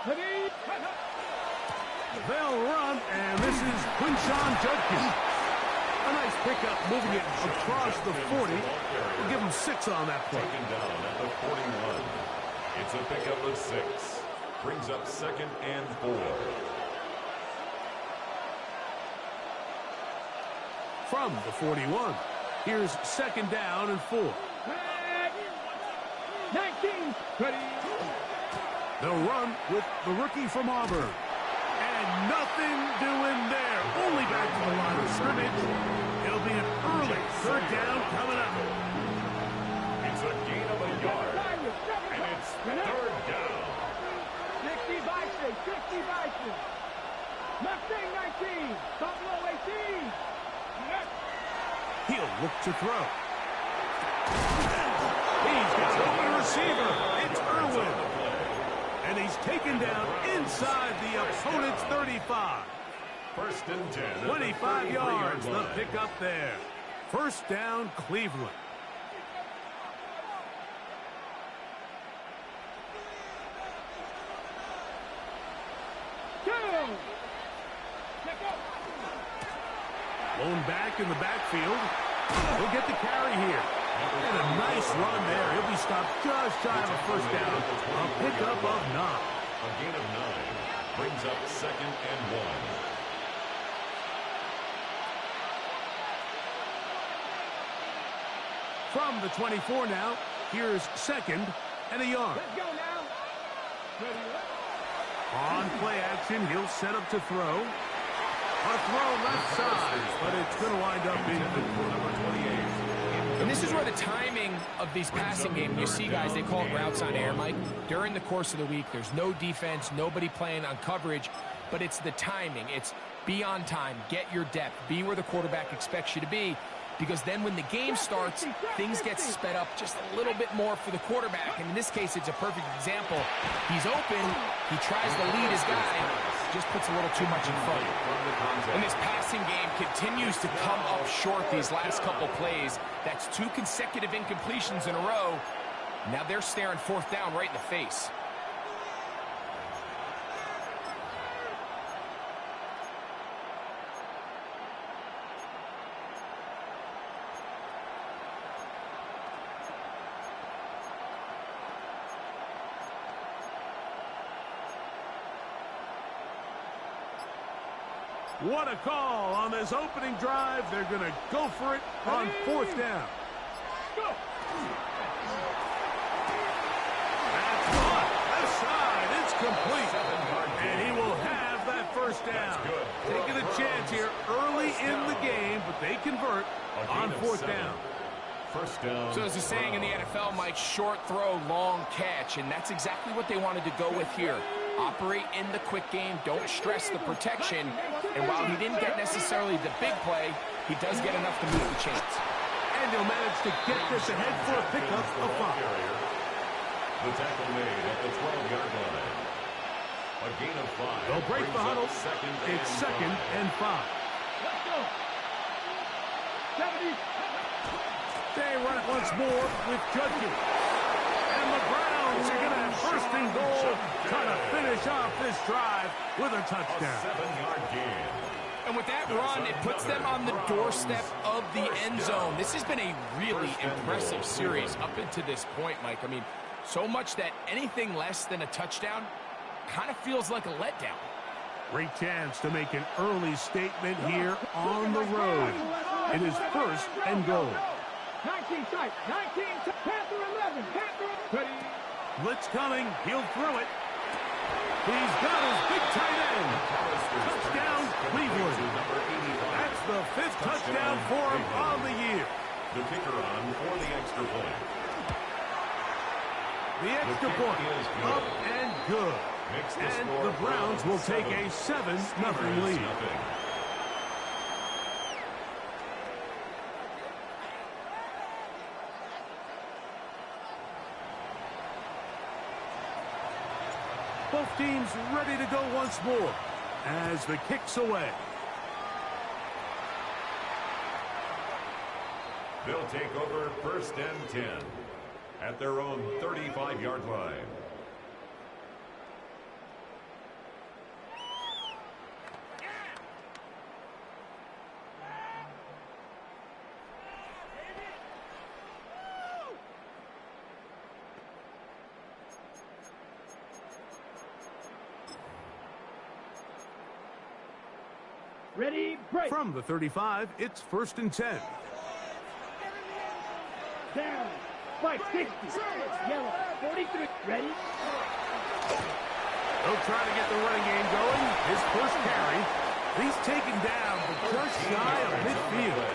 They'll run, and this is Quinshawn Judkins. A nice pickup, moving it across the 40. We'll give him 6 on that play. Taken down at the 41. It's a pickup of 6. Brings up 2nd and 4. From the 41, here's 2nd down and 4. 19. They'll run with the rookie from Auburn. And nothing doing there. Only back to the line of scrimmage. It'll be an early 3rd down coming up. It's a gain of a yard. And it's 3rd down. 60 Bison. 60 Bison. Mustang 19. Buffalo 18. He'll look to throw. He's got an open receiver. It's Irwin. And he's taken down inside the opponent's 35. 1st and 10. 25 yards, the pickup there. 1st down, Cleveland. Blown back in the backfield. He'll get the carry here. And a nice run there. He'll be stopped just shy of a 1st down. A pickup of 9. A gain of 9. Brings up 2nd and 1. From the 24 now, here's 2nd and a yard. Let's go now. On play action, he'll set up to throw. A throw left side, but it's going to wind up being number 28. And this is where the timing of these passing games, you see guys, they call it routes on air, Mike. During the course of the week, there's no defense, nobody playing on coverage, but it's the timing. It's be on time, get your depth, be where the quarterback expects you to be, because then when the game starts, things get sped up just a little bit more for the quarterback. And in this case, it's a perfect example. He's open, he tries to lead his guy, just puts a little too much in front. And this passing game continues to come up short these last couple plays. That's 2 consecutive incompletions in a row. Now they're staring 4th down right in the face. What a call on this opening drive. They're going to go for it on 4th down. Go. That's caught. Left side. It's complete. And he will have that 1st down. Taking a chance here early in the game, but they convert on 4th down. 1st down. So there's a saying in the NFL, Mike, short throw, long catch, and that's exactly what they wanted to go with here. Operate in the quick game, don't stress the protection, and while he didn't get necessarily the big play, he does get enough to move the chains. And he'll manage to get this ahead for a pickup of 5. The tackle made at the 12-yard line. A gain of 5. They'll break the huddle. It's 2nd and 5. Let's go. 70. They run it once more with Judkins. And the Browns are going to have 1st and goal, trying to finish off this drive with a touchdown. A 7-yard gain. And with that run, it puts them on the doorstep of the end zone. This has been a really impressive series up until this point, Mike. I mean, so much that anything less than a touchdown kind of feels like a letdown. Great chance to make an early statement here on the road. It is 1st and goal. 19 tight. 19 tight. Panther 11. Panther. Blitz coming. He'll throw it. He's got his big tight end. Touchdown, Cleveland. That's the 5th touchdown for him on the year. The kicker on for the extra point. The extra point up and good. And the Browns will take a 7-0 lead. Both teams ready to go once more as the kick's away. They'll take over 1st and 10 at their own 35-yard line. Ready, break. From the 35, it's 1st and 10. Down. Fight 60. Yellow. 43. Ready? They'll try to get the running game going. His first carry. He's taken down, but just shy of midfield.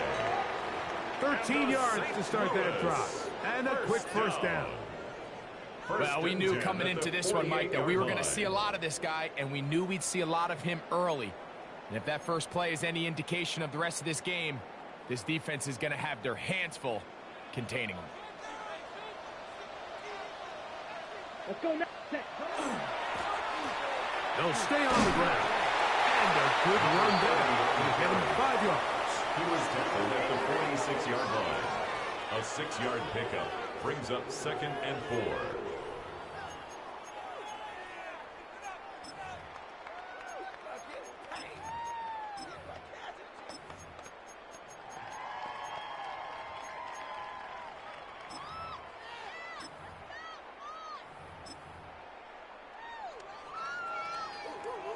13 yards to start that drive. And a quick first down. Well, we knew coming into this one, Mike, that we were going to see a lot of this guy, and we knew we'd see a lot of him early. And if that first play is any indication of the rest of this game, this defense is going to have their hands full containing him. Let's go now. They'll stay on the ground. And a good run down. He'll get him 5 yards. He was tackled at the 46-yard line. A 6-yard pickup brings up 2nd and 4.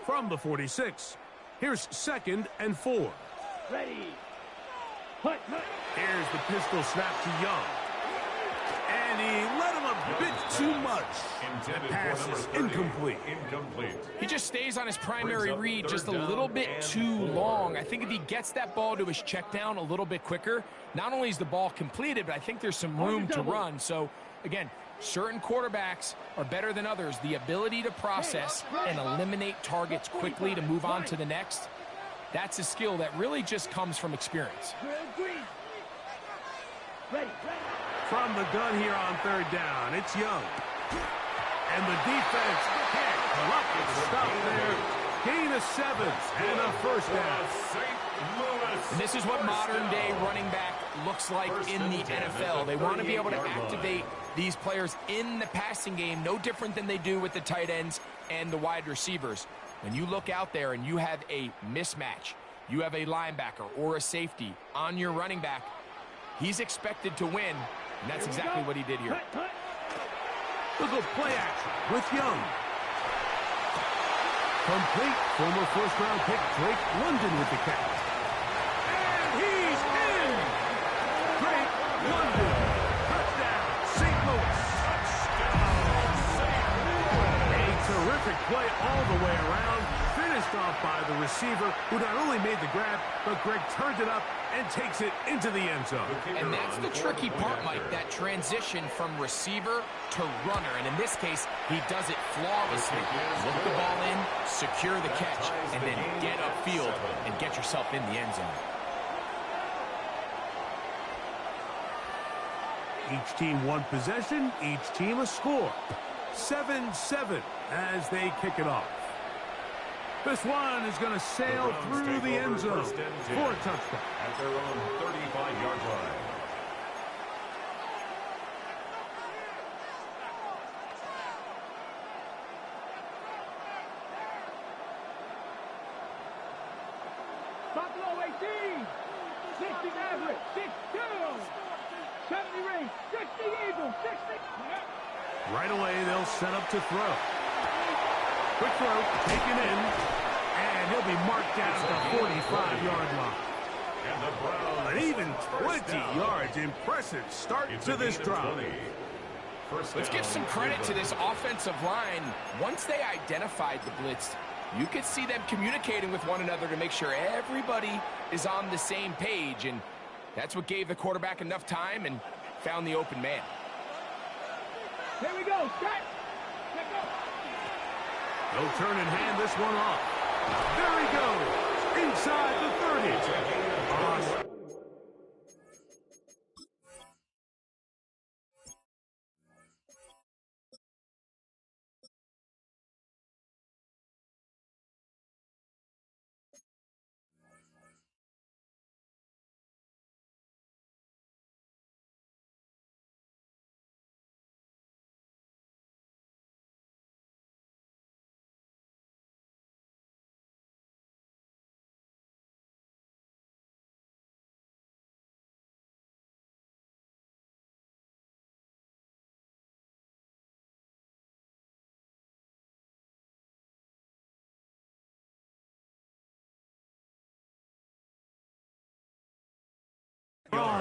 From the 46, here's 2nd and 4. Ready. Hut. Here's the pistol snap to Young. And he let him a bit too much. The pass is incomplete. He just stays on his primary read just a little bit too long. I think if he gets that ball to his check down a little bit quicker, not only is the ball completed, but I think there's some room to run. So, again, certain quarterbacks are better than others. The ability to process and eliminate targets quickly to move on to the next, that's a skill that really just comes from experience. Ready. From the gun here on 3rd down, it's Young. And the defense can't come up with a stop there. Gain of 7 and a first down. And this is what modern-day running back looks like in the NFL. They want to be able to activate these players in the passing game, no different than they do with the tight ends and the wide receivers. When you look out there and you have a mismatch, you have a linebacker or a safety on your running back, he's expected to win, and that's exactly what he did here. Look at play action with Young. Complete. Former first-round pick Drake London with the catch. And he's in! Drake London. Touchdown, St. Louis. A terrific play all the way around. Finished off by the receiver, who not only made the grab, but Greg turned it up and takes it into the end zone. And that's the tricky part, Mike, that transition from receiver to runner. And in this case, he does it flawlessly. Look the ball in, secure the catch, and then get upfield and get yourself in the end zone. Each team one possession, each team a score. 7-7 as they kick it off. This one is going to sail through the end zone for a touchdown. At their own 35-yard line. Buffalo 18. 60 average. 6-2. 70 range. 60 Eagles. 60. Right away, they'll set up to throw. Quick throw, taken in, and he'll be marked down at the 45-yard line. An even 20 yards. Impressive start to this drive. Let's give some credit to this offensive line. Once they identified the blitz, you could see them communicating with one another to make sure everybody is on the same page, and that's what gave the quarterback enough time and found the open man. Here we go. Set. Let go. They'll turn and hand this one off. There he goes, inside the 30.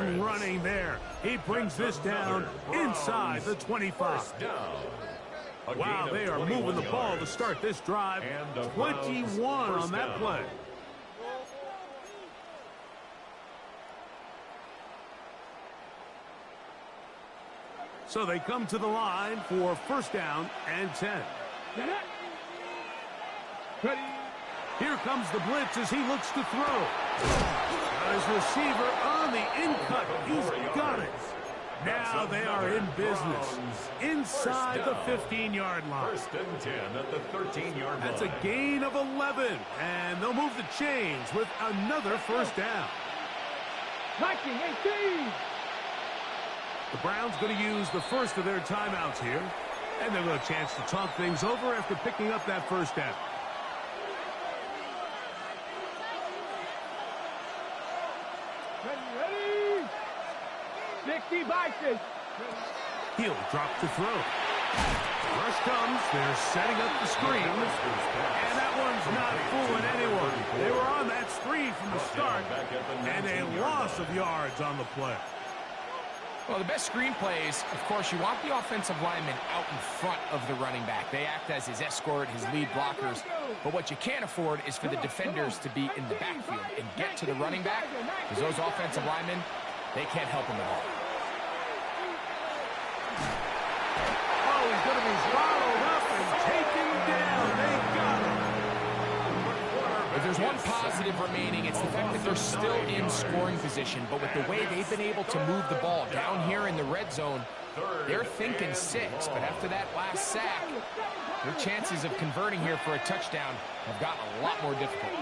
Long running there. He brings this down inside the 25. First down. Wow, they are moving the ball to start this drive. 21 on that play. So they come to the line for first down and 10. Here comes the blitz as he looks to throw. Got his receiver on the in-cut. He's got it. Now they are in business inside the 15-yard line. First and 10 at the 13-yard line. That's a gain of 11, and they'll move the chains with another first down. 19-18. The Browns going to use the first of their timeouts here, and they'll get a chance to talk things over after picking up that first down. Ready. 60 Vikings. He'll drop to throw. Rush comes. They're setting up the screen. And that one's not fooling anyone. They were on that screen from the start, and a loss of yards on the play. Well, the best screen plays, of course, you want the offensive lineman out in front of the running back. They act as his escort, his lead blockers. But what you can't afford is for the defenders to be in the backfield and get to the running back, because those offensive linemen, they can't help him at all. Oh, he's going to be swallowed up and taken down. They got him. If there's one positive remaining, it's the fact that they're still in scoring position. But with the way they've been able to move the ball down here in the red zone, they're thinking 6. But after that last sack, their chances of converting here for a touchdown have gotten a lot more difficult.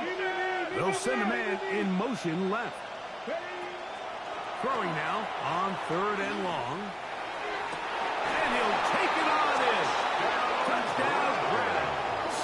They'll send a man in motion left. Throwing now on 3rd and long. And he'll take it on in. Touchdown, Browns.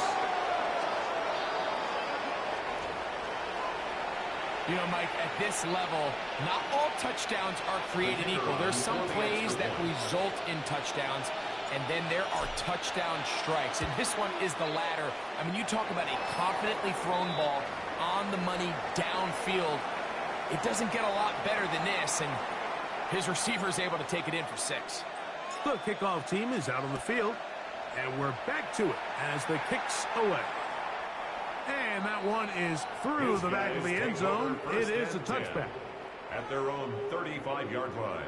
You know, Mike, at this level, not all touchdowns are created equal. There's some plays that result in touchdowns, and then there are touchdown strikes. And this one is the latter. I mean, you talk about a confidently thrown ball on the money downfield. It doesn't get a lot better than this, and his receiver is able to take it in for 6. The kickoff team is out on the field, and we're back to it as the kick's away. And that one is through the back of the end zone. It is a touchback. At their own 35-yard line.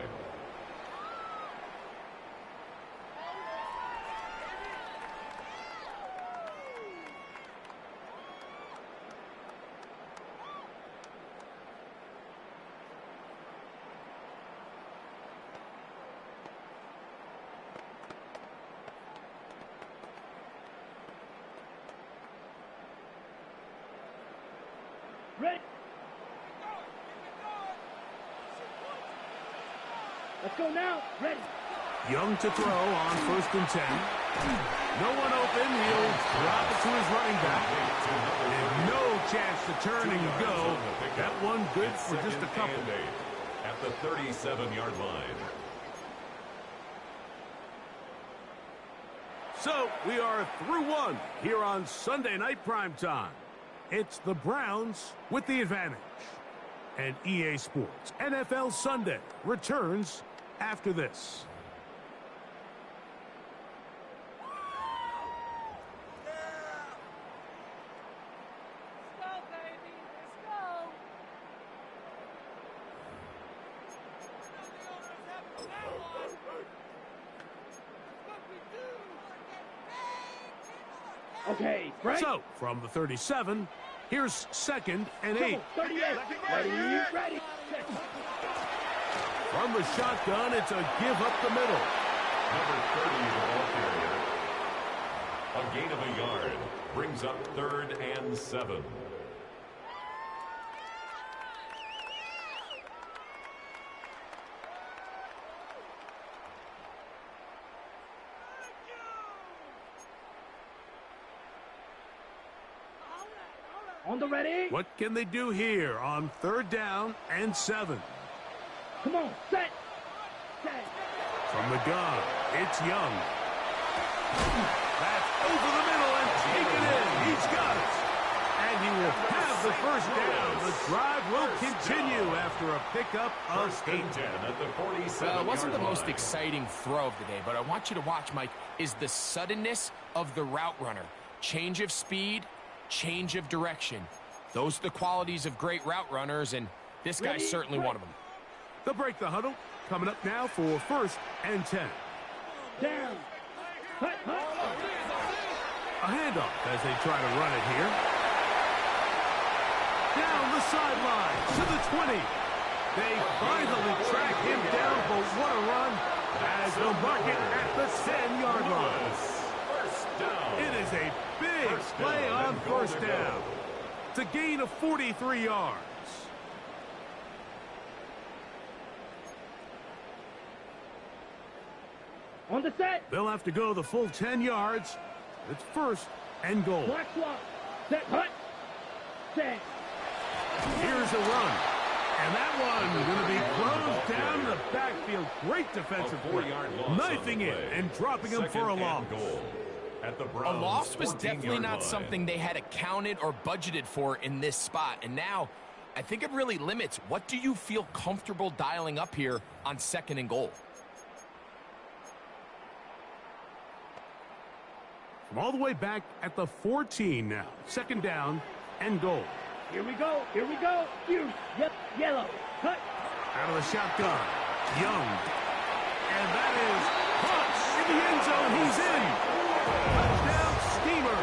Ready. Let's go now. Ready. Young to throw on 1st and 10. No one open. He'll drop it to his running back. And no chance to turn and go. That one good for just a couple. At the 37-yard line. So we are through one here on Sunday Night Primetime. It's the Browns with the advantage. And EA Sports NFL Sunday returns after this. Okay, right. So, from the 37, here's 2nd and 8. 38. Ready, ready. From the shotgun, it's a give up the middle. Number 30, the ball carrier. A gain of a yard. Brings up 3rd and 7. On the ready. What can they do here on 3rd down and 7? Come on, set. Set. From the gun, it's Young. That's over the middle and taken in. He's got it. And he will have the first down. the drive will continue after a pickup of 8. At the 47. Well, it wasn't the most exciting throw of the day, but I want you to watch, Mike, is the suddenness of the route runner. Change of speed, change of direction. Those are the qualities of great route runners, and this guy's certainly one of them. They'll break the huddle. Coming up now for 1st and 10. Down. Hut, hut. A handoff as they try to run it here. Down the sideline to the 20. They finally track him down, but what a run as they'll mark it at the 10-yard line. First down. It is a big play on 1st down. It's a gain of 43 yards. On the set. They'll have to go the full 10 yards. It's 1st and goal. Black swap. Set. Hut. Set. Here's a run. And that one going to be closed down in the backfield. Great defensive play. Knifing it and dropping him for a loss. A loss was definitely not something they had accounted or budgeted for in this spot. And now, I think it really limits. What do you feel comfortable dialing up here on 2nd and goal? From all the way back at the 14 now. 2nd down and goal. Here we go. Here we go. You. Yep. Yellow. Hut. Out of the shotgun. Young. And that is caught in the end zone. He's in. Touchdown, Steamer.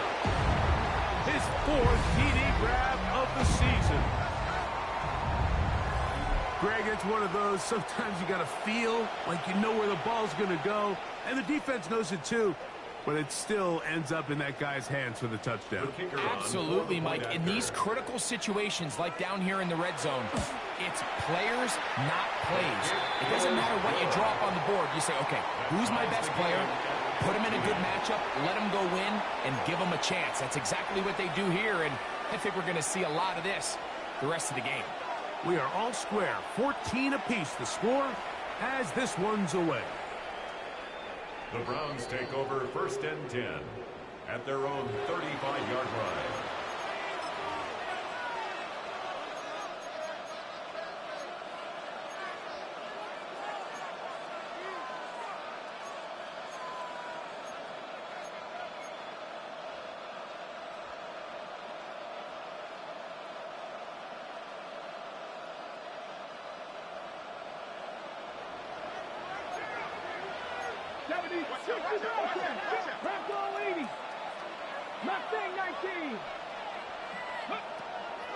His 4th TD grab of the season. Greg, it's one of those, sometimes you got to feel like you know where the ball's going to go. And the defense knows it too. But it still ends up in that guy's hands for the touchdown. Absolutely, Mike. In these critical situations, like down here in the red zone, it's players, not plays. It doesn't matter what you draw up on the board. You say, okay, who's my best player? Put him in a good matchup, let him go win, and give him a chance. That's exactly what they do here, and I think we're going to see a lot of this the rest of the game. We are all square. 14 apiece the score as this one's away. The Browns take over 1st and 10 at their own 35-yard line.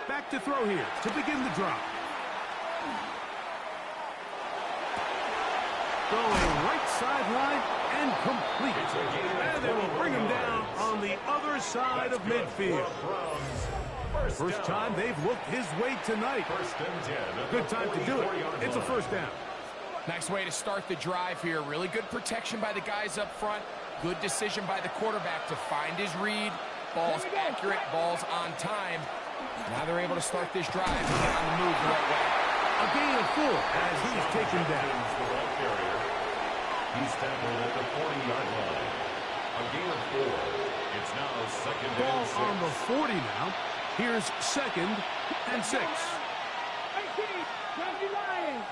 Back to throw here to begin the drop. Going right sideline and complete. And they will bring him down on the other side of midfield. First time they've looked his way tonight. Good time to do it. It's a 1st down. Nice way to start the drive here. Really good protection by the guys up front. Good decision by the quarterback to find his read. Ball's accurate, ball's on time. Now they're able to start this drive and get on the move the right way. A gain of 4 as he's taken down. He's tackled at the 40-yard line. A gain of 4. It's now 2nd Ball and 6. on the 40 now. Here's 2nd and 6. 18. Johnny Lions.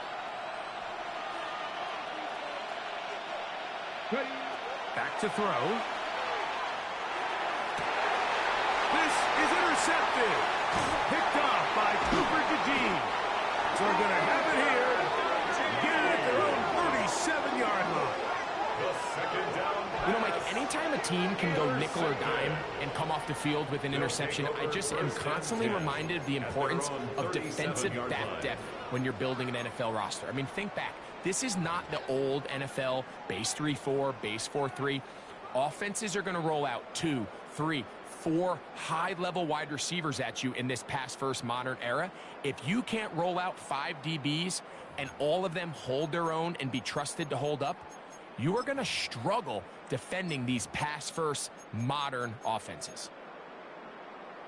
Back to throw. This is intercepted. Picked off by Cooper DeJean. So they're going to have it here. Get it at their own 37-yard line. The 2nd down. You know, Mike, anytime a team can go nickel or dime and come off the field with an interception, I just am constantly reminded of the importance of defensive back depth when you're building an NFL roster. I mean, think back. This is not the old NFL base 3-4, base 4-3. Offenses are going to roll out 2, 3, 4 high-level wide receivers at you in this pass-first modern era. If you can't roll out 5 DBs and all of them hold their own and be trusted to hold up, you are going to struggle defending these pass-first modern offenses.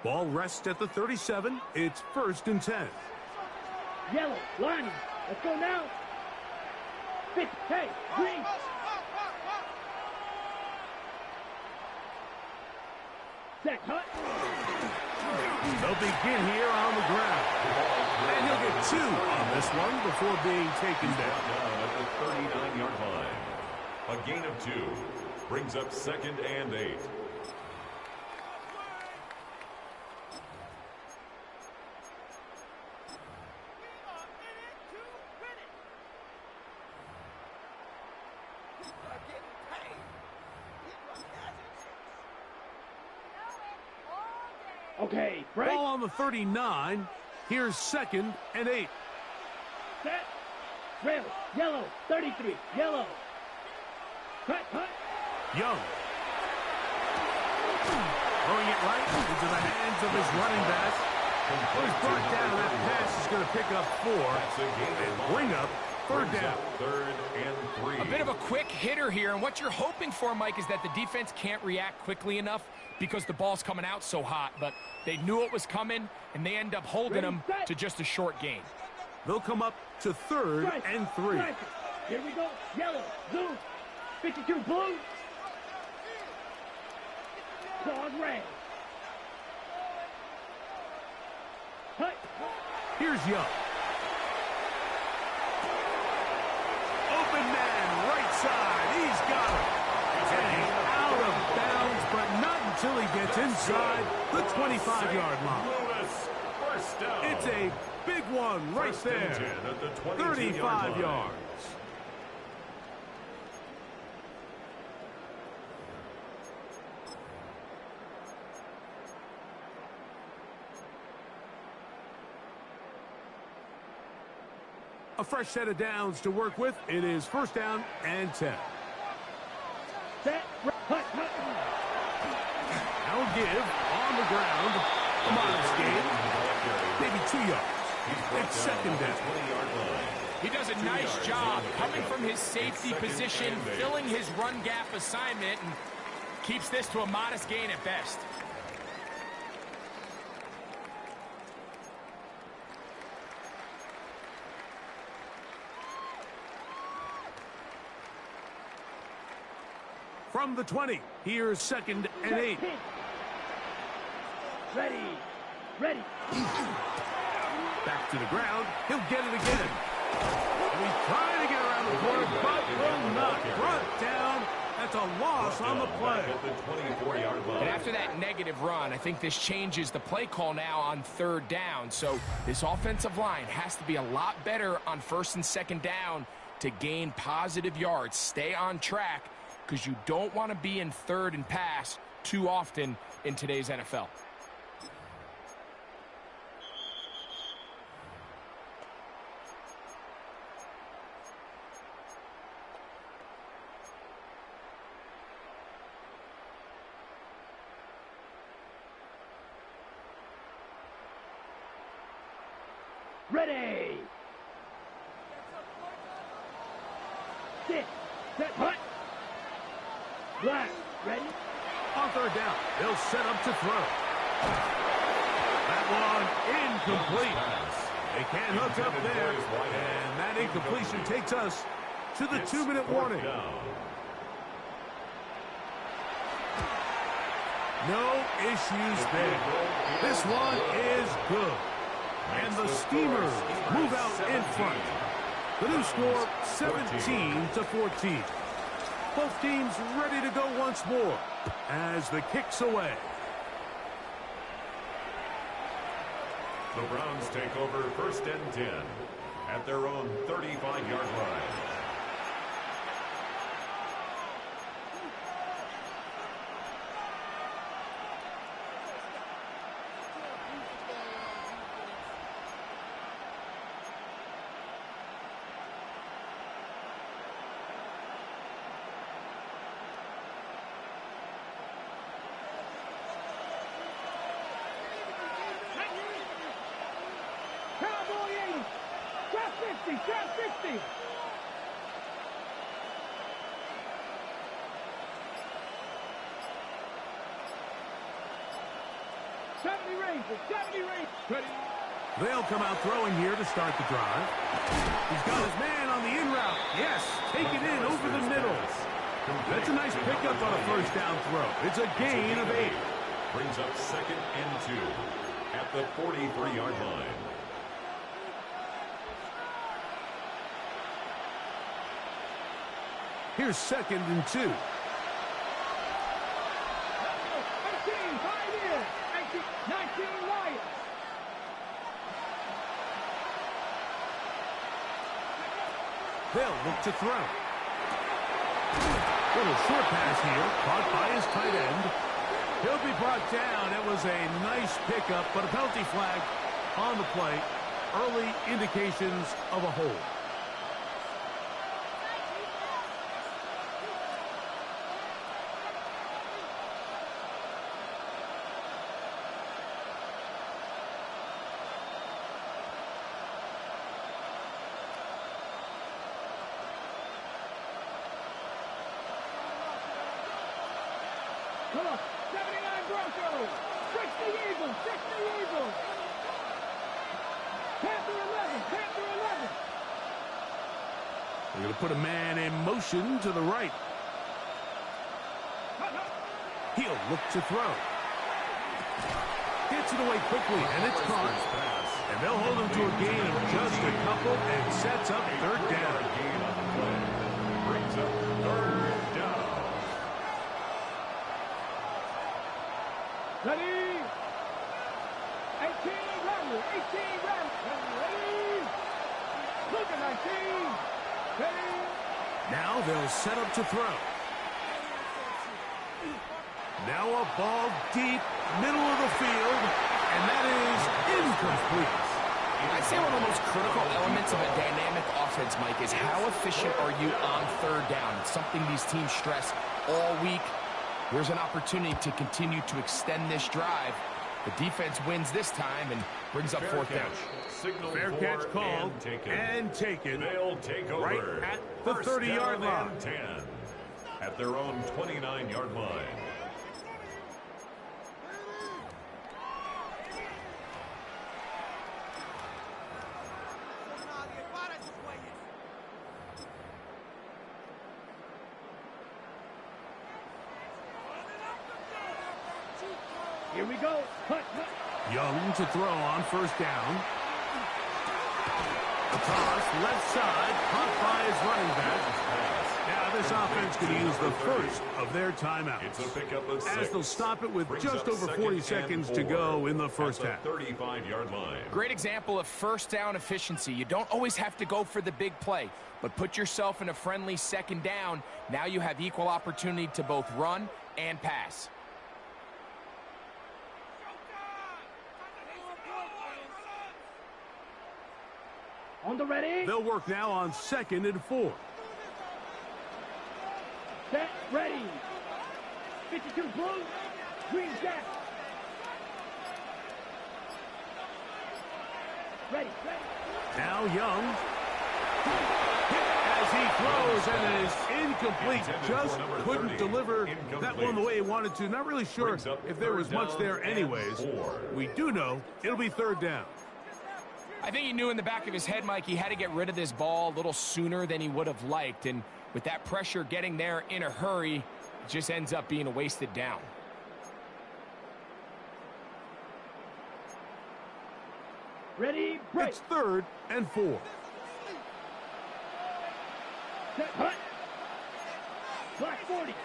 Ball rests at the 37. It's 1st and 10. Yellow. Line. Let's go now. 50. Hey. Green. Set. Hut. They'll begin here on the ground. 2 on this one before being taken down. Down at the 39-yard line. A gain of 2 brings up 2nd and 8. Okay, break. Ball on the 39. Here's 2nd and 8. Set. Rail. Yellow. 33. Yellow. Cut. Young. Throwing it right into the hands of his running back. He's brought down. That pass is going to pick up 4 and bring up 3rd down. 3rd and 3. A bit of a quick hitter here, and what you're hoping for, Mike, is that the defense can't react quickly enough because the ball's coming out so hot, but they knew it was coming, and they end up holding them to just a short gain. They'll come up to 3rd and 3. Here we go. Yellow. Blue. 52 blue. Dog red. Cut. Here's Young. Open man, right side. He's got it. And he's out of bounds, but not until he gets inside the 25-yard line. It's a big one right there. 35 yards. A fresh set of downs to work with. It is 1st down and 10. Set. Cut. Now give on the ground. A modest gain. Maybe 2 yards. It's 2nd down. He does a nice job coming from his safety position, filling his run gap assignment, and keeps this to a modest gain at best. From the 20, here's 2nd and 8. Ready. Back to the ground. He'll get it again. He's trying to get around the corner, but will not. Brought down. That's a loss on the play. At the 24-yard line. And after that negative run, I think this changes the play call now on 3rd down. So this offensive line has to be a lot better on 1st and 2nd down to gain positive yards. Stay on track, because you don't want to be in 3rd and pass too often in today's NFL. Ready. Sit. Set. Cut. Black. Ready. On 3rd down, they'll set up to throw. That one incomplete. They can't hook up there. And that incompletion takes us to the 2-minute warning. No issues there. This one is good. And the Steamers move out in front. The new score, 17-14. Both teams ready to go once more as the kick's away. The Browns take over 1st and 10 at their own 35-yard line. Cowboy 80. Trap 50. Trap 50. Rangers. 70 Rangers. They'll come out throwing here to start the drive. He's got his man on the in route. Yes, take it in over the middle. That's a nice pickup on a 1st down throw. It's a gain of 8. Brings up 2nd and 2 at the 43-yard line. Here's 2nd and 2. 18, 5 in. 19 Lions. They'll look to throw. Little short pass here, caught by his tight end. He'll be brought down. It was a nice pickup, but a penalty flag on the play. Early indications of a hold. Come on, 79 Broncos. 60 Eagles. 60 Eagles. Panther 11. Panther 11. They're going to put a man in motion to the right. He'll look to throw. Gets it away quickly, and it's caught. And they'll hold him to a gain of just a couple and sets up 3rd down. Gain on the play. Brings up 3rd down. Ready? 18 Rattler. 18 Rattler. Ready? Look at 19. Ready? Now they'll set up to throw. Now a ball deep, middle of the field, and that is incomplete. I'd say one of the most critical elements of a dynamic offense, Mike, is how efficient are you on 3rd down. It's something these teams stress all week. Here's an opportunity to continue to extend this drive. The defense wins this time and brings up 4th down. Fair catch called and taken. They'll take over right at the 30-yard line. 10 at their own 29-yard line. Here we go. Hut. Young to throw on 1st down. The toss, left side, caught by his running back. Now this offense could use the first of their timeouts, It's a pickup of 6. as they'll stop it with Brings just up over 40 2nd and seconds 4 to go in the first at half. the 35-yard line. Great example of 1st down efficiency. You don't always have to go for the big play, but put yourself in a friendly 2nd down. Now you have equal opportunity to both run and pass. On the ready. They'll work now on 2nd and 4. Set. Ready. 52 blue. Green jack. Ready. Now Young. As he throws, and it is incomplete. Just couldn't deliver that one the way he wanted to. Not really sure if there was much there anyways. We do know it'll be 3rd down. I think he knew in the back of his head, Mike, he had to get rid of this ball a little sooner than he would have liked. And with that pressure getting there in a hurry, it just ends up being a wasted down. Ready. Break. It's 3rd and 4. Set. Hut. Black 40.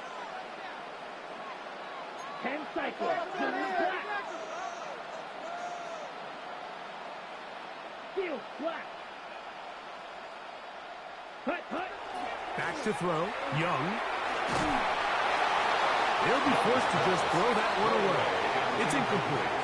10 cycle. Black. Field. Black. Hut. Back to throw. Young. He'll be forced to just throw that one away. It's incomplete.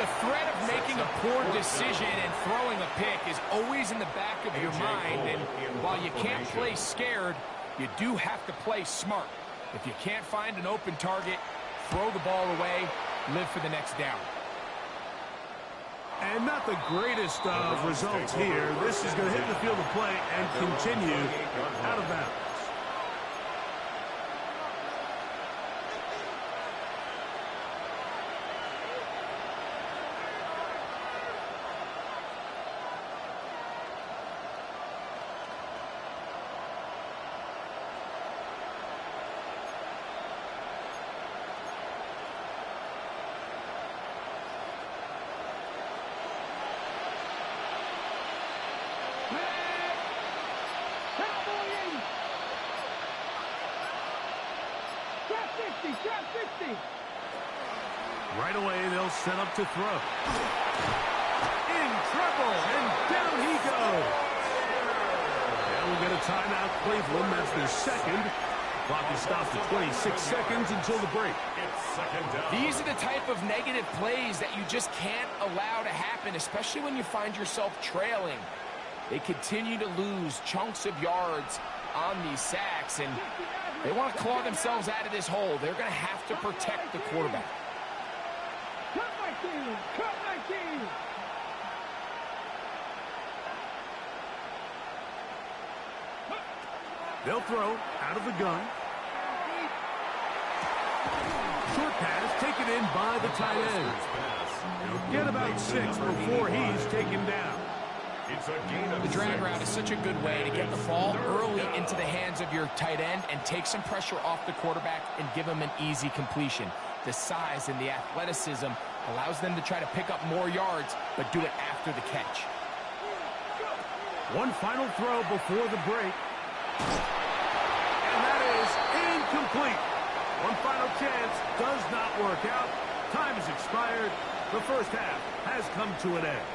The threat of making a poor decision and throwing a pick is always in the back of your mind. And while you can't play scared, you do have to play smart. If you can't find an open target, throw the ball away, live for the next down. And not the greatest of results here. This is going to hit the field of play and continue out of bounds. 50, trap 60. Right away, they'll set up to throw. In trouble, and down he goes. And we'll get a timeout, Cleveland. That's their second. Clock is stopped at 26 seconds until the break. These are the type of negative plays that you just can't allow to happen, especially when you find yourself trailing. They continue to lose chunks of yards on these sacks, and they want to claw themselves out of this hole. They're going to have to protect the quarterback. Cut 19, cut 19. They'll throw out of the gun. Short pass taken in by the tight end. He'll get about 6 before he's taken down. The drag route is such a good way to get the ball early into the hands of your tight end and take some pressure off the quarterback and give him an easy completion. The size and the athleticism allows them to try to pick up more yards, but do it after the catch. One final throw before the break. And that is incomplete. One final chance does not work out. Time has expired. The first half has come to an end.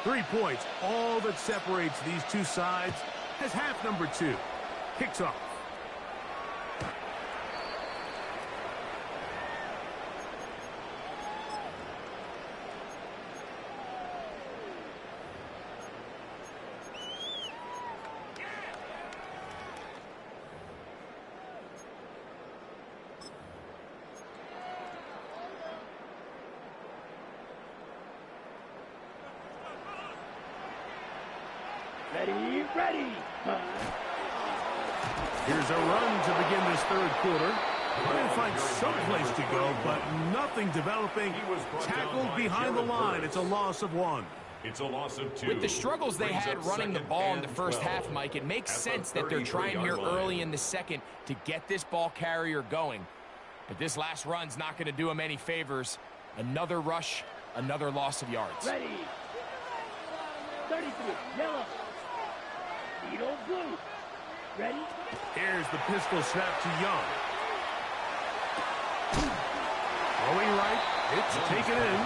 Three points, all that separates these two sides, as half number 2 kicks off. Ready. Here's a run to begin this third quarter. Trying to find some place to go, but nothing developing. Tackled behind the line. It's a loss of 1. It's a loss of 2. With the struggles they had running the ball in the first half, Mike, it makes sense that they're trying here early in the second to get this ball carrier going. But this last run's not going to do them any favors. Another rush, another loss of yards. Ready. 33, yellow. Beetle blue. Ready? Here's the pistol snap to Young. Throwing right, it's taken in.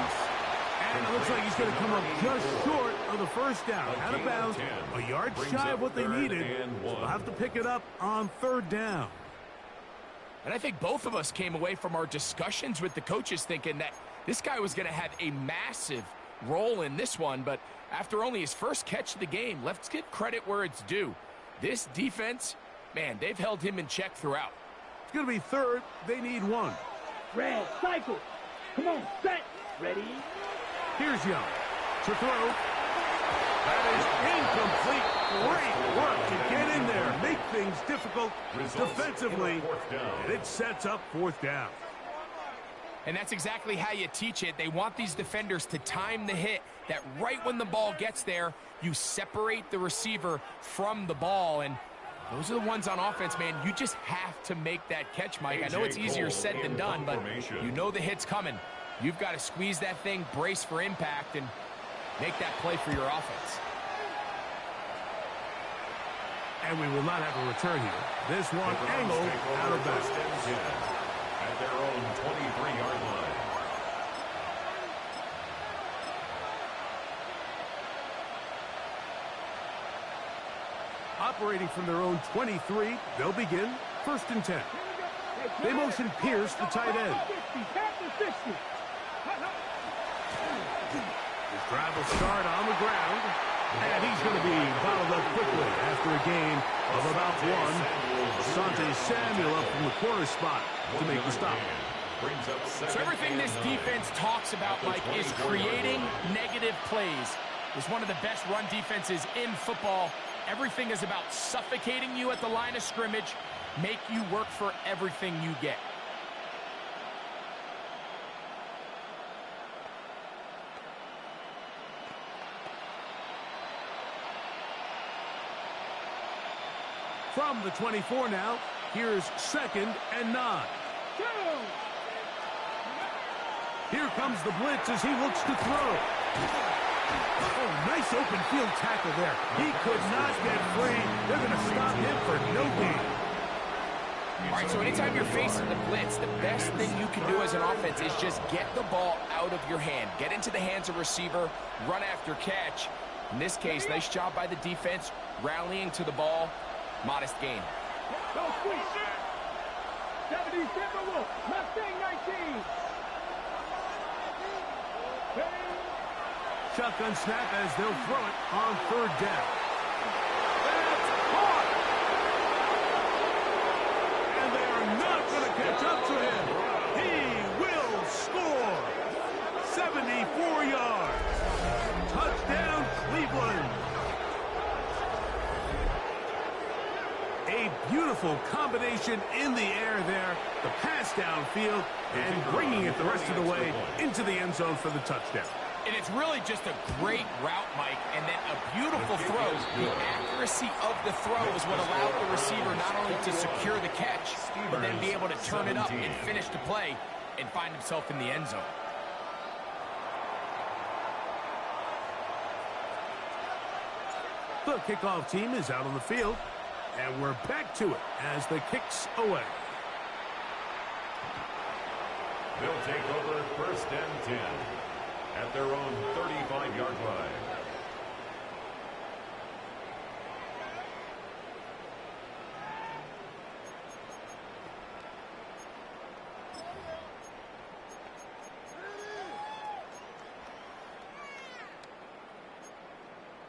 And it looks like he's going to come up just short of the first down. Out of bounds, a yard shy of what they needed. So they'll have to pick it up on third down. And I think both of us came away from our discussions with the coaches thinking that this guy was going to have a massive role in this one, but after only his first catch of the game, let's give credit where it's due. This defense, man, they've held him in check throughout. It's going to be third. They need 1. Red, cycle. Come on, set. Ready? Here's Young to throw. That is incomplete. Great work to get in there, make things difficult defensively, and it sets up fourth down. And that's exactly how you teach it. They want these defenders to time the hit, that right when the ball gets there, you separate the receiver from the ball. And those are the ones on offense, man. You just have to make that catch, Mike. I know it's easier said than done, but you know the hit's coming. You've got to squeeze that thing, brace for impact, and make that play for your offense. And we will not have a return here. This one angled out of bounds. At their own 23-yard line. Operating from their own 23, they'll begin first and 10. They motion Pierce, the tight end. 50. His drive will start on the ground, and he's going to be bottled up quickly after a gain of about 1. Asante Samuel up from the corner spot to make the stop. So everything this defense talks about, Mike, is creating negative plays. It's one of the best run defenses in football. Everything is about suffocating you at the line of scrimmage, make you work for everything you get. From the 24 now, here's second and 9. Here comes the blitz as he looks to throw. Oh, nice open field tackle there. He could not get free. They're going to stop him for no gain. All right, so anytime you're facing the blitz, the best thing you can do as an offense is just get the ball out of your hand. Get into the hands of receiver, run after catch. In this case, nice job by the defense, rallying to the ball. Modest gain. Go quick. 70 Timberwolves. Mustang 19. Shotgun snap as they'll throw it on third down. That's caught! And they are not going to catch up to him. He will score. 74 yards. Touchdown, Cleveland. A beautiful combination in the air there. The pass downfield and bringing it the rest of the way into the end zone for the touchdown. And it's really just a great route, Mike, and then a beautiful throw. The accuracy of the throw is what allowed the receiver not only to secure the catch, but then be able to turn it up and finish the play and find himself in the end zone. The kickoff team is out on the field, and we're back to it as the kick's away. They'll take over 1st and 10 at their own 35-yard line.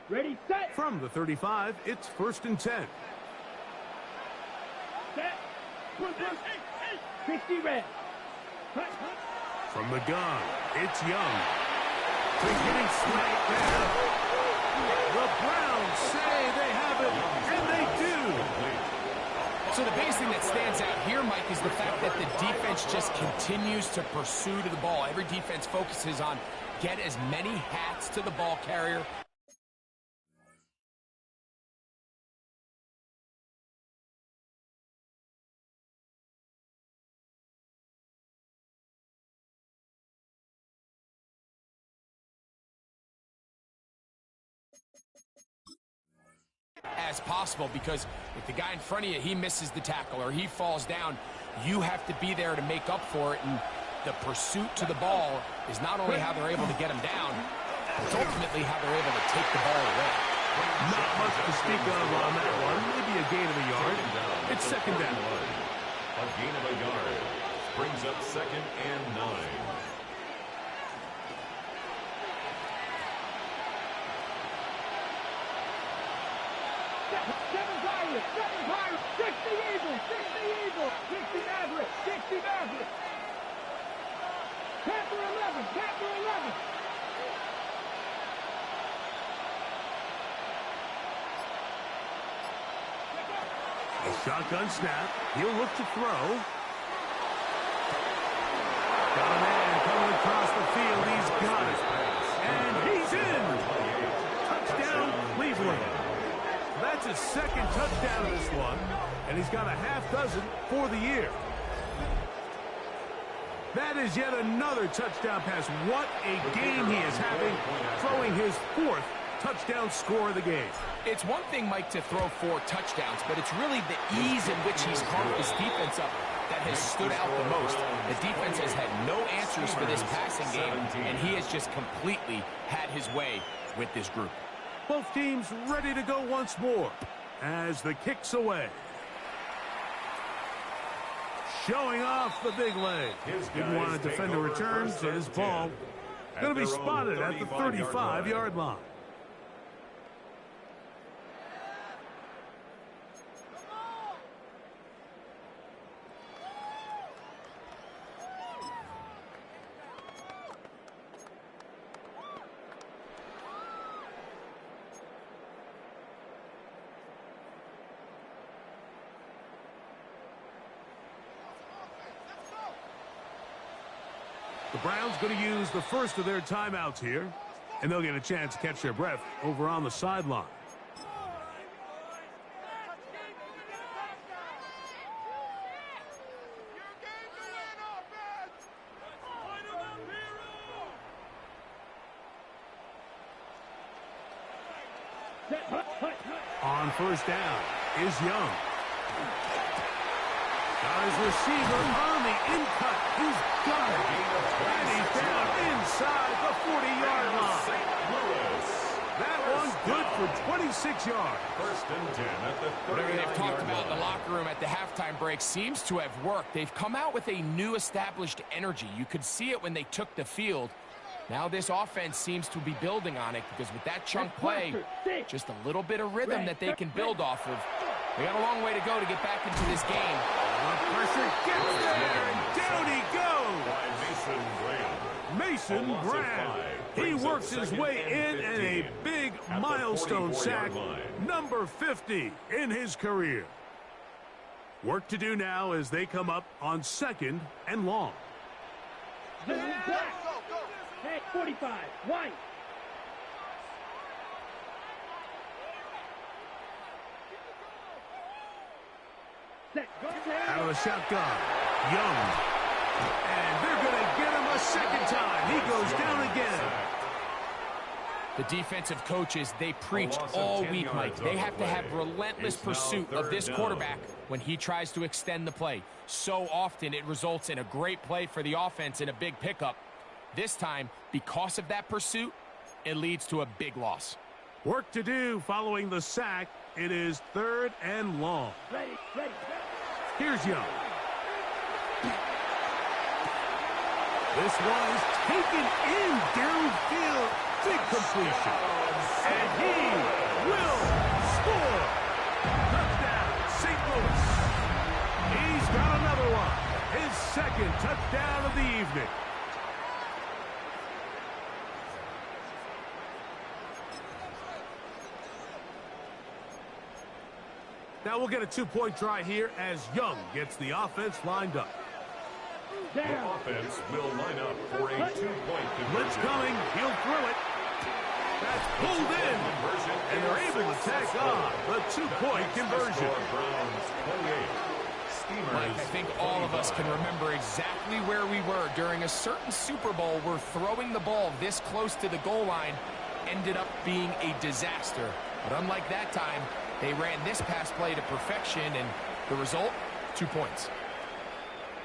Ready, set. From the 35, it's 1st and 10. Set. Push. 60 red. From the gun, it's Young. He's getting smacked down. The Browns say they have it, and they do. So the biggest thing that stands out here, Mike, is the fact that the defense just continues to pursue to the ball. Every defense focuses on get as many hats to the ball carrier. As possible, because if the guy in front of you, he misses the tackle or he falls down, you have to be there to make up for it. And the pursuit to the ball is not only how they're able to get him down, it's ultimately how they're able to take the ball away. Not much to speak of on that one. Maybe a gain of a yard. It's 2nd down. A gain of a yard brings up 2nd and 9. Seven Pirates, 60 Eagles, 60 Mavericks, 60 Mavericks. Panther 11. A shotgun snap. He'll look to throw. Got a man coming across the field. He's got it. And he's in. Touchdown, Cleveland. That's his 2nd touchdown of this one, and he's got a half dozen for the year. That is yet another touchdown pass. What a game he is having, throwing his 4th touchdown score of the game. It's one thing, Mike, to throw 4 touchdowns, but it's really the ease in which he's carved his defense up that has stood out the most. The defense has had no answers for this passing game, and he has just completely had his way with this group. Both teams ready to go once more as the kick's away. Showing off the big leg. Didn't want to defend a return, so this ball going to be spotted at the 35-yard line. The Browns going to use the first of their timeouts here, and they'll get a chance to catch their breath over on the sideline. On first down is Young. Got his receiver on the in-cut. He's got it. And he's down inside the 40-yard line. That one's good for 26 yards. First and 10 at the 39-yard line. Whatever they've talked about in the locker room at the halftime break seems to have worked. They've come out with a new established energy. You could see it when they took the field. Now this offense seems to be building on it because with that chunk play, just a little bit of rhythm that they can build off of. They got a long way to go to get back into this game. The pressure gets there, and down he goes. By Mason Graham. He works his way in and a big milestone sack, number 50 in his career. Work to do now as they come up on 2nd and long. Hey, 45, White. Out of the shotgun, Young. And they're going to get him a second time. He goes down again. The defensive coaches, they preach all week, Mike. They have to have relentless pursuit of this quarterback when he tries to extend the play. So often it results in a great play for the offense and a big pickup. This time, because of that pursuit, it leads to a big loss. Work to do following the sack. It is 3rd and long. Ready. Here's Young. This one is taken in downfield. Big completion. And he will score. Touchdown, St. Louis. He's got another one. His 2nd touchdown of the evening. Now we'll get a 2-point try here as Young gets the offense lined up. The offense will line up for a 2-point conversion. Blitz coming. He'll throw it. That's pulled in. And they're able to tack on the 2-point conversion. Mike, I think all of us can remember exactly where we were during a certain Super Bowl where throwing the ball this close to the goal line ended up being a disaster. But unlike that time, they ran this pass play to perfection, and the result, 2 points.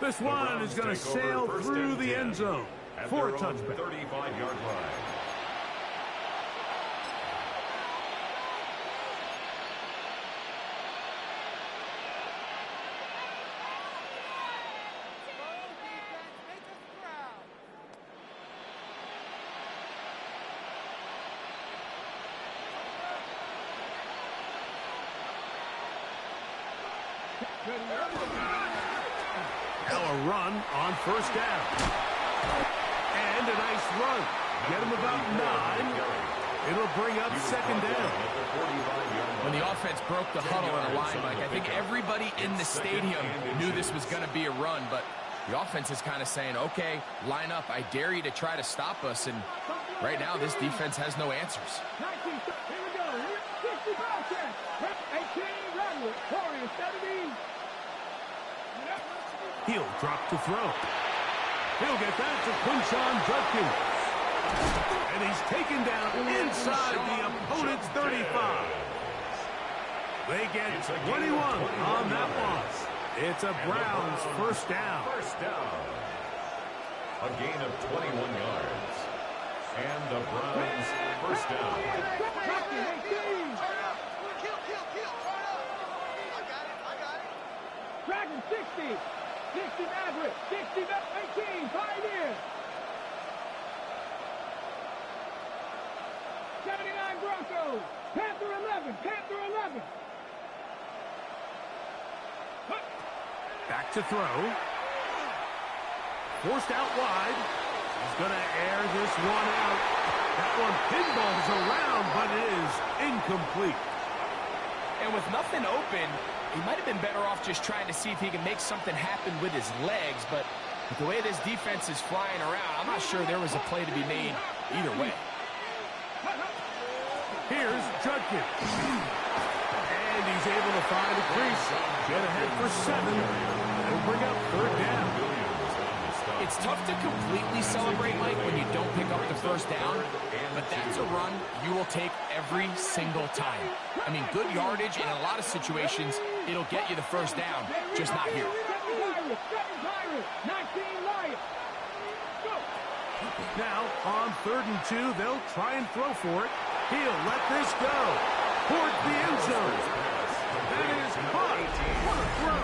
This one is going to sail through the end zone for a touchback. 35-yard line. Now a run on first down. And a nice run. Get him about 9. It'll bring up 2nd down. When the offense broke the huddle on the line, Mike, I think everybody in the stadium knew this was going to be a run, but the offense is kind of saying, okay, line up. I dare you to try to stop us, and right now this defense has no answers. He'll drop to throw. He'll get that to Quinshon Judkins. And he's taken down inside the opponent's 35. They get 21 on that one. It's a Browns first down. A gain of 21 yards. And the Browns first down. Dragon 60. 60 Maverick, 60 18, Pioneer. 79 Broncos, Panther 11, Panther 11. Back to throw. Forced out wide. He's going to air this one out. That one pinballs around, but it is incomplete. And with nothing open, he might have been better off just trying to see if he can make something happen with his legs, but with the way this defense is flying around, I'm not sure there was a play to be made either way. Here's Judkins. And he's able to find a crease. Get ahead for 7. It'll bring up 3rd down. It's tough to completely celebrate, Mike, when you don't pick up the first down, but that's a run you will take every single time. I mean, good yardage in a lot of situations, it'll get you the first down, just not here. Now, on 3rd and 2, they'll try and throw for it. He'll let this go towards the end zone. That is caught. What a throw.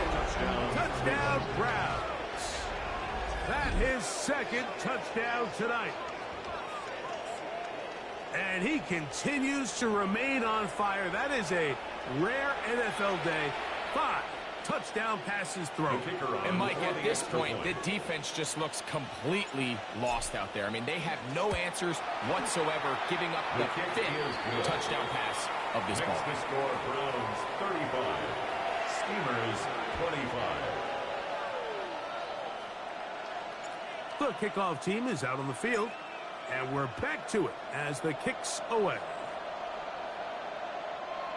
Touchdown, Browns. That his second touchdown tonight. And he continues to remain on fire. That is a rare NFL day. 5 touchdown passes thrown. And Mike, at this point, the defense just looks completely lost out there. I mean, they have no answers whatsoever, giving up the 5th touchdown pass of this ball. The score, Browns 35, Steelers 25. The kickoff team is out on the field, and we're back to it as the kick's away.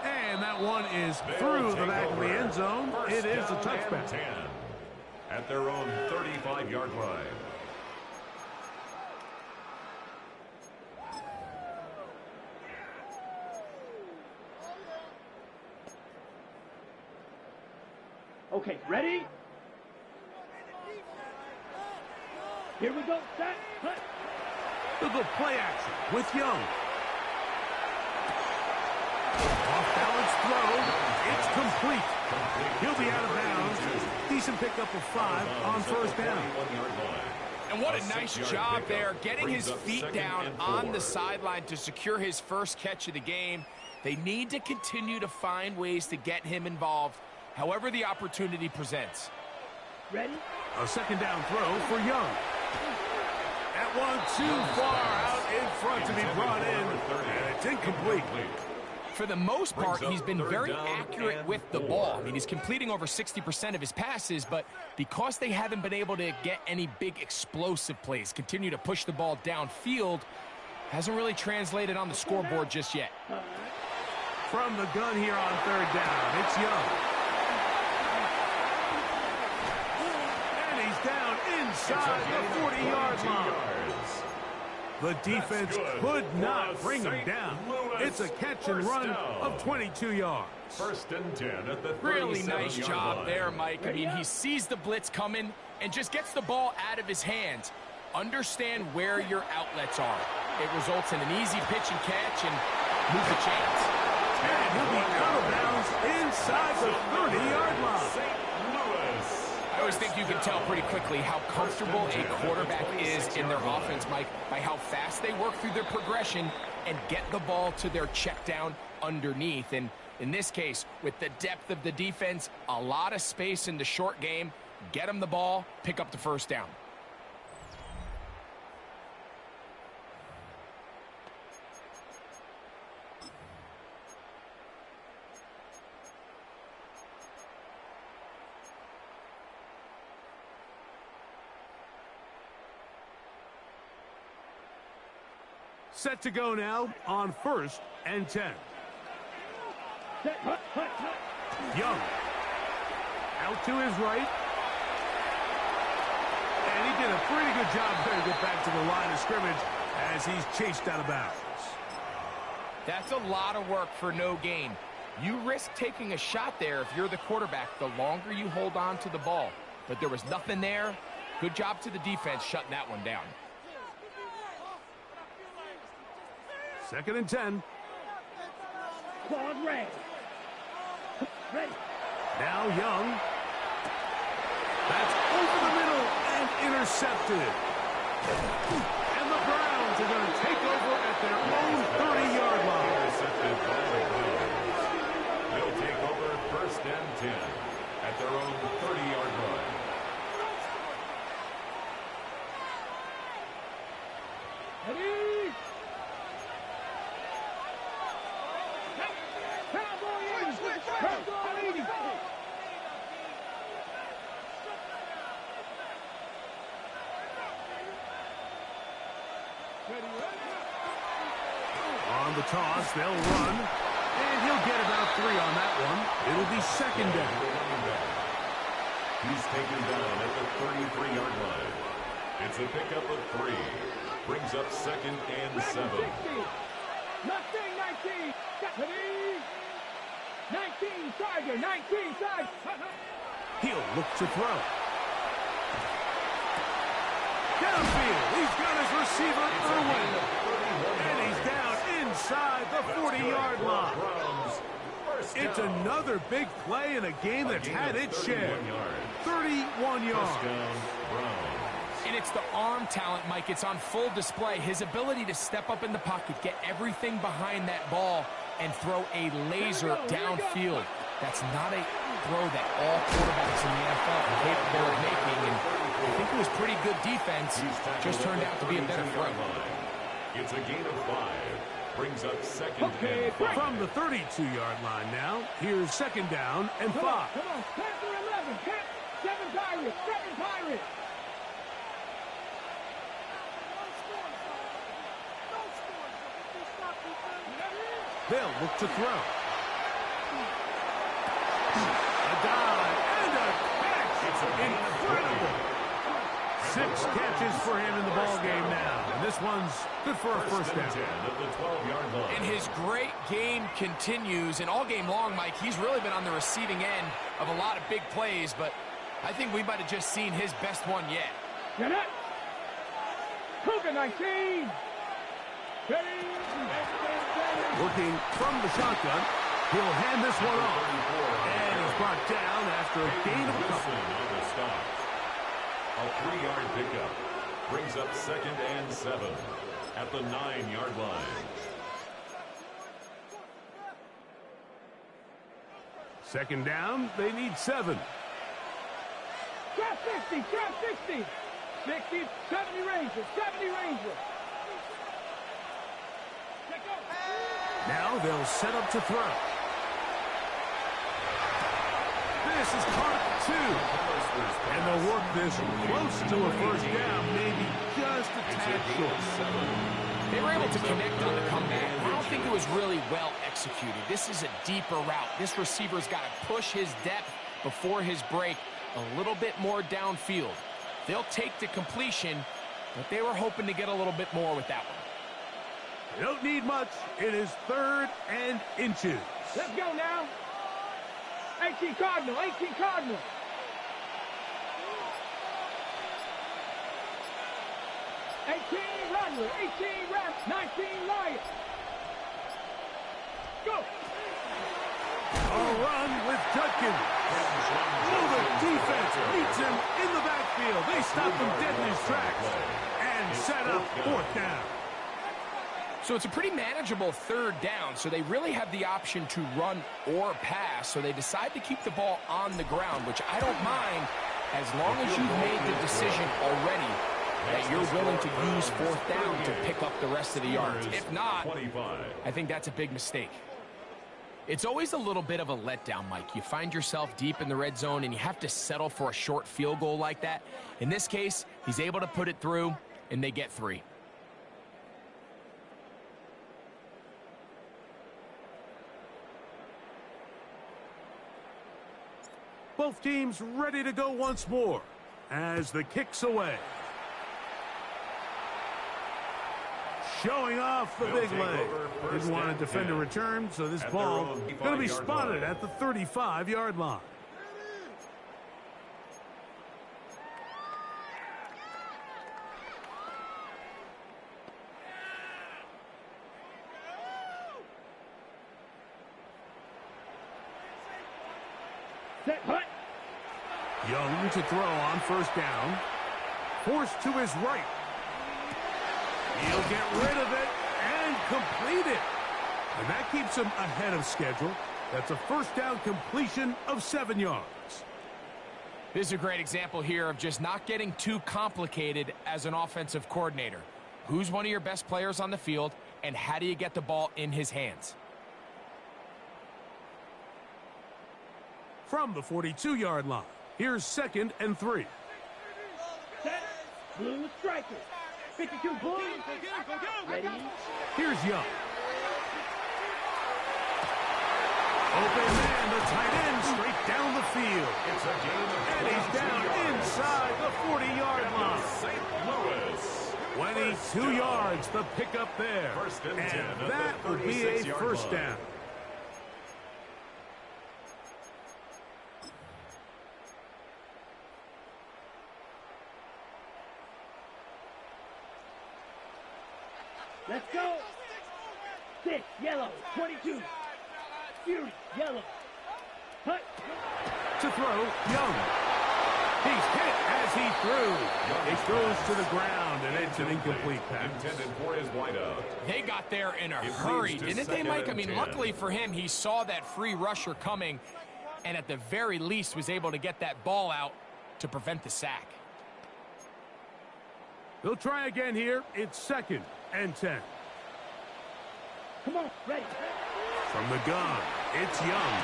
And that one is through the back of the end zone. It is a touchback. 10 at their own 35-yard line. Okay, ready? Here we go. Set. Cut. Look at play action with Young. Off-balance throw. It's complete. He'll be out of bounds. Decent pickup of 5 on first down. And what a nice job there, getting his feet down on the sideline to secure his first catch of the game. They need to continue to find ways to get him involved, however the opportunity presents. Ready? A second down throw for Young. That one too far out in front to be brought in, and it's incomplete. For the most part, he's been very accurate with the ball. I mean, he's completing over 60% of his passes, but because they haven't been able to get any big explosive plays, continue to push the ball downfield, hasn't really translated on the scoreboard just yet. From the gun here on 3rd down, it's Young. And he's down inside the 40-yard line. The defense could not bring him down. It's a catch and run of 22 yards. 1st and 10 at the Really nice job there, Mike. I mean, he sees the blitz coming and just gets the ball out of his hands. Understand where your outlets are. It results in an easy pitch and catch and moves the chains. And he'll be out of bounds inside the 30-yard line. I always think you can tell pretty quickly how comfortable a quarterback is in their offense, Mike, by how fast they work through their progression and get the ball to their check down underneath. And in this case, with the depth of the defense, a lot of space in the short game, get them the ball, pick up the first down. Set to go now on 1st and 10. Young. Out to his right. And he did a pretty good job there to get back to the line of scrimmage as he's chased out of bounds. That's a lot of work for no gain. You risk taking a shot there if you're the quarterback the longer you hold on to the ball. But there was nothing there. Good job to the defense shutting that one down. 2nd and 10. Claude Ray. Ready. Now Young. That's over the middle and intercepted. And the Browns are going to take over at their own 30-yard line. Intercepted by the Browns. They'll take over 1st and 10 at their own 30-yard line. Ready? On the toss, they'll run. And he'll get about 3 on that one. It'll be 2nd down. He's taken down at the 33-yard line. It's a pickup of 3. Brings up 2nd and 7. Mustang 19. 19, Tiger, 19, side. He'll look to throw. Downfield, he's got his receiver Irwin. And he's down inside the 40-yard line. It's another big play in a game that's had its share. 31 yards. And it's the arm talent, Mike. It's on full display. His ability to step up in the pocket, get everything behind that ball, and throw a laser downfield. That's not a throw that all quarterbacks in the NFL are capable of making. And I think it was pretty good defense. Just turned out to be a better throw. It's a gain of 5. Brings up 2nd and 5. From the 32-yard line now, here's 2nd down and 5. Come on, Panther 11, 7 Pirates, 7 Pirates. They'll look to throw. A dive and a catch. Incredible. 6 catches for him in the ball game now. And this one's good for a first down. At the 12-yard line. And his great game continues. And all game long, Mike, he's really been on the receiving end of a lot of big plays. But I think we might have just seen his best one yet. Get it. Cougar 19. Working from the shotgun. He'll hand this one off. And he's brought down after a gain of a couple. A 3-yard pickup. Brings up 2nd and 7 at the 9-yard line. 2nd down, they need 7. Trap 60, trap 60. 60, 70 Rangers, 70 Rangers. Now they'll set up to throw. This is caught 2. And they'll work this close to a first down, maybe just a tad short. They were able to connect on the comeback. I don't think it was really well executed. This is a deeper route. This receiver's got to push his depth before his break a little bit more downfield. They'll take the completion, but they were hoping to get a little bit more with that one. They don't need much. It is 3rd and inches. Let's go now. 18 Cardinal, 18 Cardinal. 18 Rattler, 18 Rat, 19 Lion. Go. A run with Judkins. Oh, the defense meets him in the backfield. They stop him dead in his tracks and set up 4th down. So it's a pretty manageable 3rd down, so they really have the option to run or pass, so they decide to keep the ball on the ground, which I don't mind as long as you've made the decision already that you're willing to use 4th down to pick up the rest of the yards. If not, I think that's a big mistake. It's always a little bit of a letdown, Mike. You find yourself deep in the red zone and you have to settle for a short field goal like that. In this case, he's able to put it through, and they get 3. Both teams ready to go once more as the kick's away. Showing off the big leg. Didn't want to defend a return, so this ball going to be spotted at the 35-yard line. Set, hut. Young to throw on 1st down. Forced to his right. He'll get rid of it and complete it. And that keeps him ahead of schedule. That's a 1st down completion of 7 yards. This is a great example here of just not getting too complicated as an offensive coordinator. Who's one of your best players on the field, and how do you get the ball in his hands? From the 42-yard line, here's 2nd and 3. Set. Blue striker. 52 Blue. Ready. Here's Young. Open man, the tight end straight down the field. It's a game of And he's down inside the 40-yard line. St. Louis. 22 yards, the pickup there. First and 10 and that will be a first down. Let's go. 6, yellow, 22. Fury, yellow. Hut. To throw, Young. He's hit as he threw. It goes to the ground, and it's an incomplete pass. Intended for his wideout. They got there in a hurry, didn't they, Mike? I mean, luckily for him, he saw that free rusher coming, and at the very least was able to get that ball out to prevent the sack. They'll try again here. It's 2nd and 10. Come on, ready. From the gun, it's Young.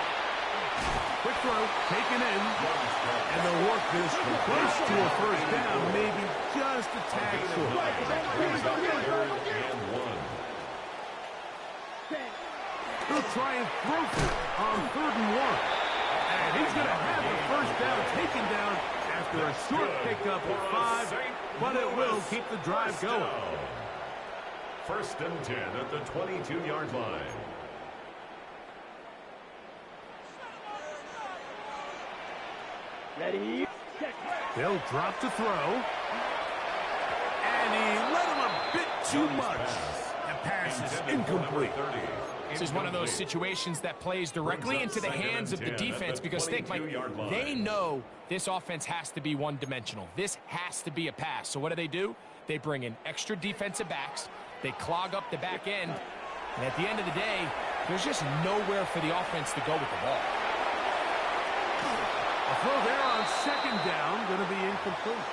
Quick throw, taken in, and they'll work this close to a first down, maybe just a tad short. He'll try and throw it on 3rd and 1. And he's going to have the first down taken down after a short pickup of 5, but it will keep the drive going. First and 10 at the 22-yard line. Ready. They'll drop to throw. And he let him a bit too much. The pass is incomplete. This is one of those situations that plays directly into the hands of the defense because think, Mike, they know this offense has to be one-dimensional. This has to be a pass. So what do? They bring in extra defensive backs. They clog up the back end. And at the end of the day, there's just nowhere for the offense to go with the ball. A throw there on 2nd down, going to be incomplete.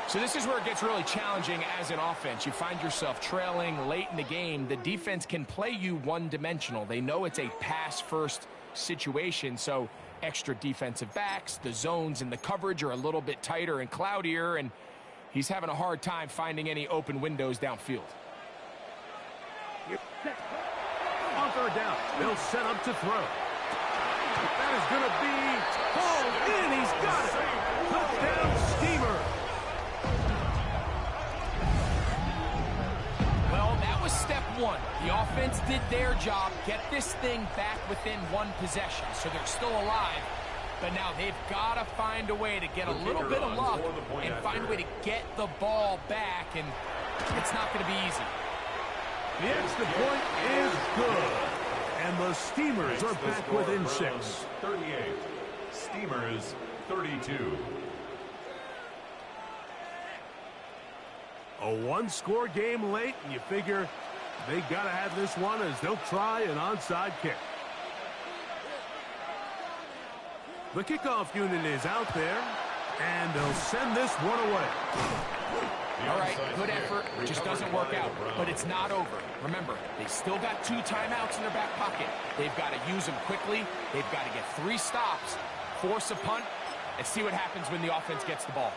So this is where it gets really challenging as an offense. You find yourself trailing late in the game. The defense can play you one-dimensional. They know it's a pass-first situation, so extra defensive backs, the zones and the coverage are a little bit tighter and cloudier, and he's having a hard time finding any open windows downfield. On 3rd down, they'll set up to throw. That is going to be hauled in. He's got it. Touchdown, Steamer. Well, that was step 1. The offense did their job, get this thing back within 1 possession, so they're still alive. But now they've got to find a way to get a little bit of luck and find a way to get the ball back, and it's not going to be easy. The extra point is good. And the Steamers are back within 6. 38. Steamers 32. A 1-score game late, and you figure they got to have this one as they'll try an onside kick. The kickoff unit is out there, and they'll send this one away. All right, good effort. Just doesn't work out, but it's not over. Remember, they still got 2 timeouts in their back pocket. They've got to use them quickly. They've got to get 3 stops, force a punt, and see what happens when the offense gets the ball.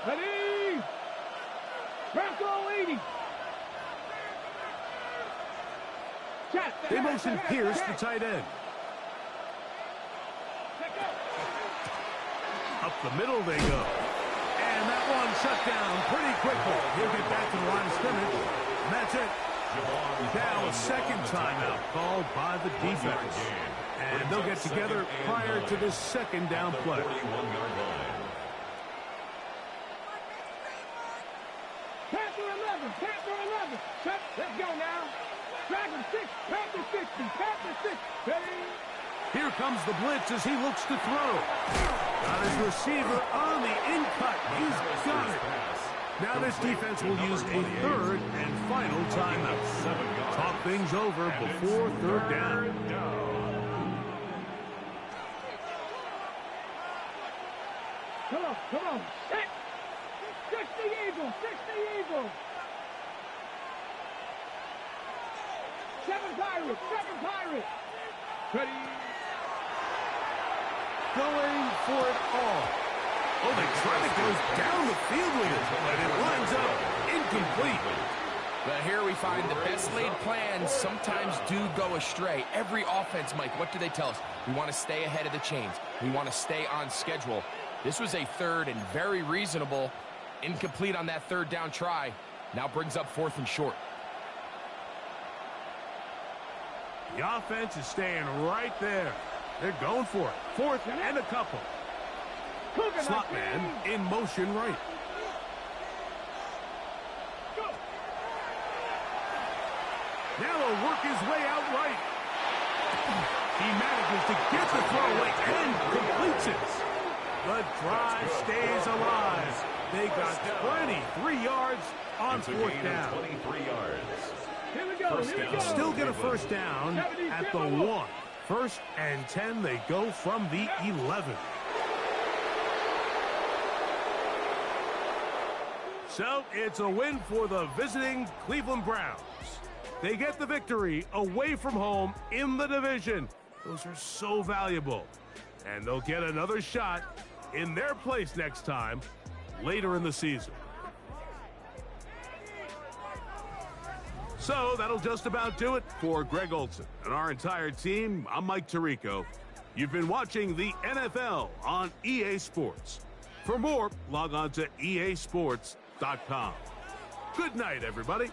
Ready. Bronco 80. They motion Pierce, the tight end. Up the middle they go. And that one shut down pretty quickly. He'll get back to the line of scrimmage. And that's it. Now a 2nd timeout called by the defense. And they'll get together prior to this 2nd down play. Panther 11. Panther 11. Let's go now. Dragon 6, Panther 60, Panther 6, ready? Here comes the blitz as he looks to throw. Got his receiver on the in-cut. He's got it. Now this defense will use a 3rd and final timeout. Talk things over before 3rd down. Come on. 60 Eagles, 60 Eagles. 7 Pirates. Ready. Going for it all. Oh, they try to go down the field with it, but it lines up incomplete. But here we find the best laid plans sometimes do go astray. Every offense, Mike, what do they tell us? We want to stay ahead of the chains. We want to stay on schedule. This was a third and very reasonable. Incomplete on that third down try. Now brings up 4th and short. The offense is staying right there. They're going for it. 4th and a couple. Slot man in motion right. Now he'll work his way out right. He manages to get the throw away and completes it. The drive stays alive. They got 23 yards on 4th down. 23 yards. Here we go. Here we go. Still get a first down at the 1. 1st and 10, they go from the 11. So it's a win for the visiting Cleveland Browns. They get the victory away from home in the division. Those are so valuable. And they'll get another shot in their place next time later in the season. So that'll just about do it for Greg Olson and our entire team. I'm Mike Tirico. You've been watching the NFL on EA Sports. For more, log on to easports.com. Good night, everybody.